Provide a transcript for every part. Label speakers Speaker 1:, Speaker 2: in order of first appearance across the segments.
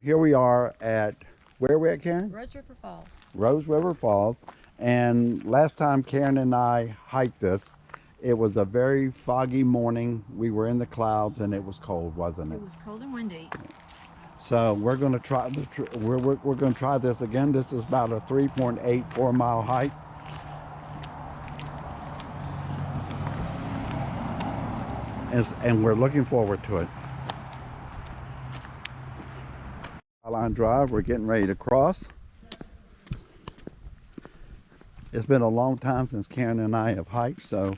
Speaker 1: Here we are at, where are we at, Karen?
Speaker 2: Rose River Falls.
Speaker 1: Rose River Falls. And last time Karen and I hiked this, it was a very foggy morning. We were in the clouds and it was cold, wasn't it?
Speaker 2: It was cold and windy.
Speaker 1: So we're going to try we're going to try this again. This is about a 3.84 mile hike. And we're looking forward to it. Highline Drive, we're getting ready to cross. It's been a long time since Karen and I have hiked, so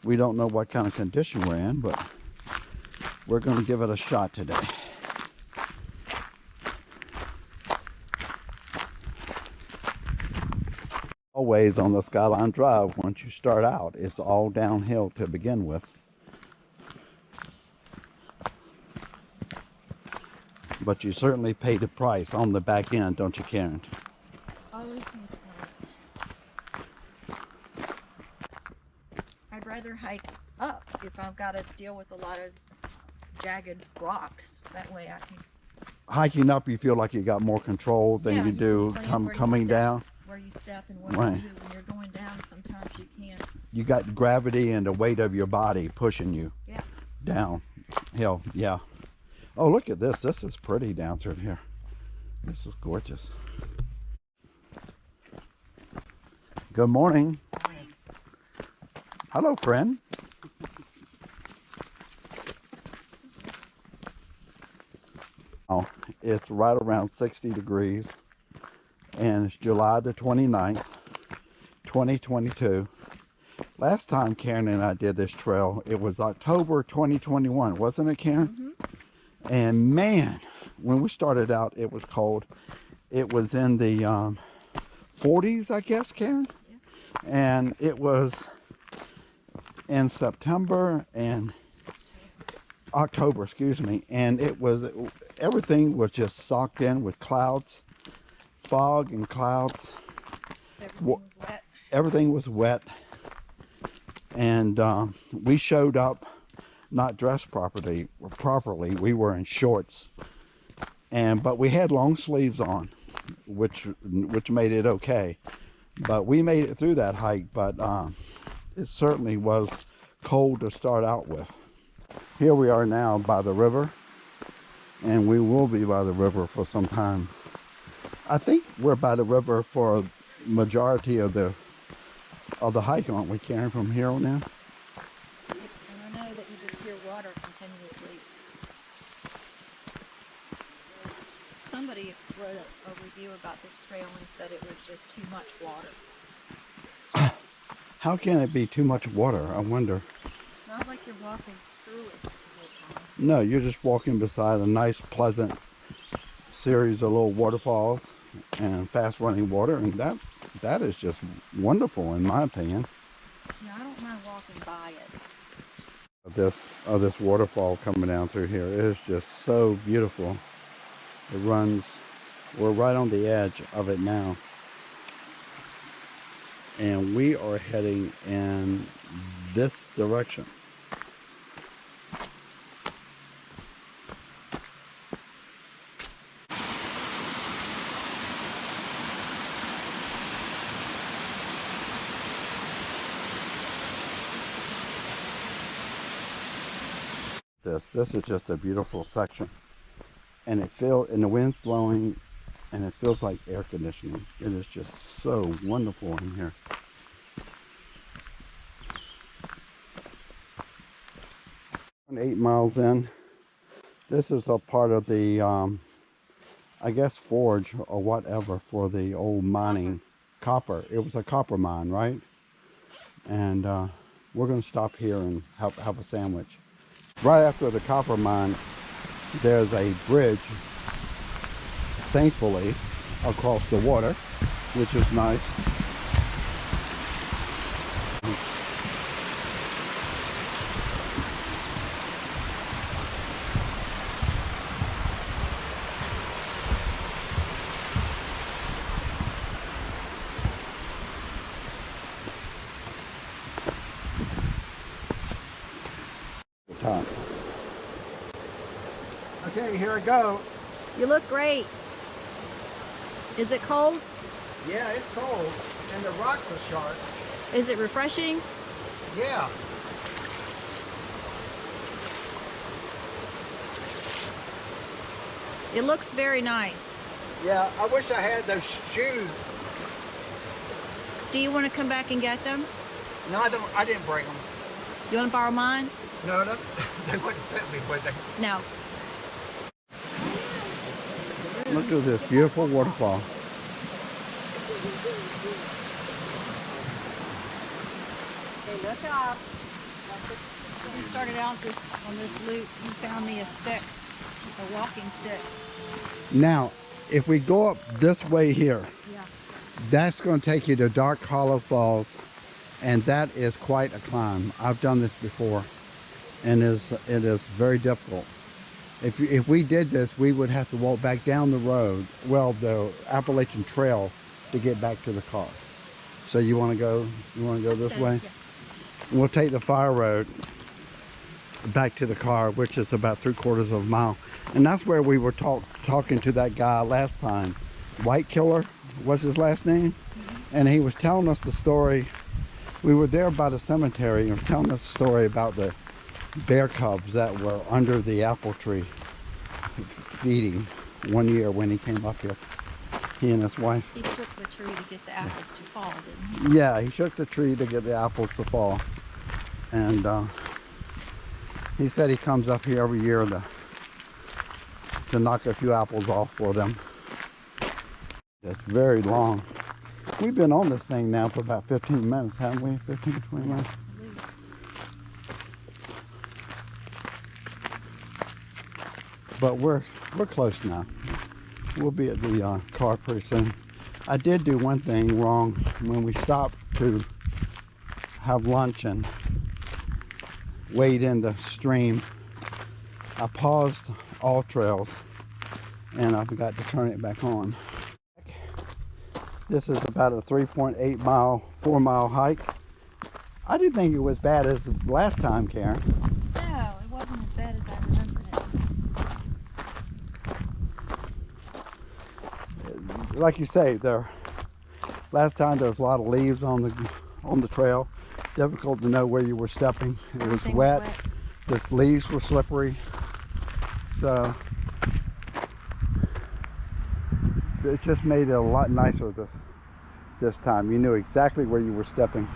Speaker 1: we don't know what kind of condition we're in, but we're going to give it a shot today. Always on the Skyline Drive, once you start out, it's all downhill to begin with. But you certainly pay the price on the back end, don't you, Karen?
Speaker 2: Oh, it's nice. I'd rather hike up if I've got to deal with a lot of jagged rocks. That way I can...
Speaker 1: Hiking up, you feel like you got more control than you do coming down.
Speaker 2: Where you step and what you do when you're going down, sometimes you can't.
Speaker 1: You got gravity and the weight of your body pushing you downhill. Yeah. Oh, look at this. This is pretty down through here. This is gorgeous. Good morning.
Speaker 2: Morning.
Speaker 1: Hello, friend. Oh, it's right around 60 degrees. And it's July the 29th, 2022. Last time Karen and I did this trail, it was October 2021, wasn't it, Karen?
Speaker 2: Mm-hmm.
Speaker 1: And man, when we started out, it was cold. It was in the 40s, I guess, Karen?
Speaker 2: Yeah.
Speaker 1: And it was in September and October, excuse me. And it was, everything was just socked in with clouds, fog and clouds.
Speaker 2: Everything was wet.
Speaker 1: Everything was wet. And we showed up not dressed properly. We were in shorts, but we had long sleeves on, which made it okay. But we made it through that hike, but it certainly was cold to start out with. Here we are now by the river, and we will be by the river for some time. I think we're by the river for a majority of the hike, aren't we, Karen, from here on in?
Speaker 2: Water continuously. Somebody wrote a review about this trail and said it was just too much water.
Speaker 1: How can it be too much water? I wonder.
Speaker 2: It's not like you're walking through it the whole time.
Speaker 1: No, you're just walking beside a nice, pleasant series of little waterfalls and fast running water, and that is just wonderful in my opinion.
Speaker 2: Yeah, I don't mind walking by it.
Speaker 1: This waterfall coming down through here is just so beautiful. It runs, we're right on the edge of it now, and we are heading in this direction. This is just a beautiful section, and the wind's blowing, and it feels like air conditioning. It is just so wonderful in here. And 8 miles in, this is a part of the I guess forge or whatever for the old mining copper. It was a copper mine, right? And we're going to stop here and have a sandwich. Right after the copper mine, there's a bridge, thankfully, across the water, which is nice. Okay, here we go.
Speaker 2: You look great. Is it cold?
Speaker 1: Yeah, it's cold, and the rocks are sharp.
Speaker 2: Is it refreshing?
Speaker 1: Yeah.
Speaker 2: It looks very nice.
Speaker 1: Yeah, I wish I had those shoes.
Speaker 2: Do you want to come back and get them?
Speaker 1: No, I didn't bring them.
Speaker 2: You want to borrow mine?
Speaker 1: No, they wouldn't fit me, would they?
Speaker 2: No.
Speaker 1: Look at this beautiful waterfall.
Speaker 2: Hey, look up. We started out on this loop. You found me a stick, a walking stick.
Speaker 1: Now, if we go up this way here,
Speaker 2: Yeah.
Speaker 1: that's going to take you to Dark Hollow Falls, and that is quite a climb. I've done this before, and it is very difficult. If we did this, we would have to walk back down the road, well, the Appalachian Trail, to get back to the car. So you want to go this way?
Speaker 2: Yeah.
Speaker 1: We'll take the fire road back to the car, which is about 3/4 of a mile. And that's where we were talking to that guy last time. White Killer was his last name. And he was telling us the story. We were there by the cemetery, and he was telling us the story about the bear cubs that were under the apple tree feeding one year when he came up here, he and his wife.
Speaker 2: He shook the tree to get the apples to fall, didn't he?
Speaker 1: Yeah, he shook the tree to get the apples to fall. And he said he comes up here every year to knock a few apples off for them. It's very long. We've been on this thing now for about 15 minutes, haven't we? 15, 20 minutes. But we're close now. We'll be at the car pretty soon. I did do one thing wrong when we stopped to have lunch and wade in the stream. I paused all trails and I forgot to turn it back on. This is about a 3.8 mile, 4 mile hike. I didn't think it was bad as last time, Karen.
Speaker 2: No, it wasn't as bad as I remembered it.
Speaker 1: Like you say, last time there was a lot of leaves on the trail. Difficult to know where you were stepping. It was
Speaker 2: Everything
Speaker 1: wet. The leaves were slippery. So it just made it a lot nicer this time. You knew exactly where you were stepping.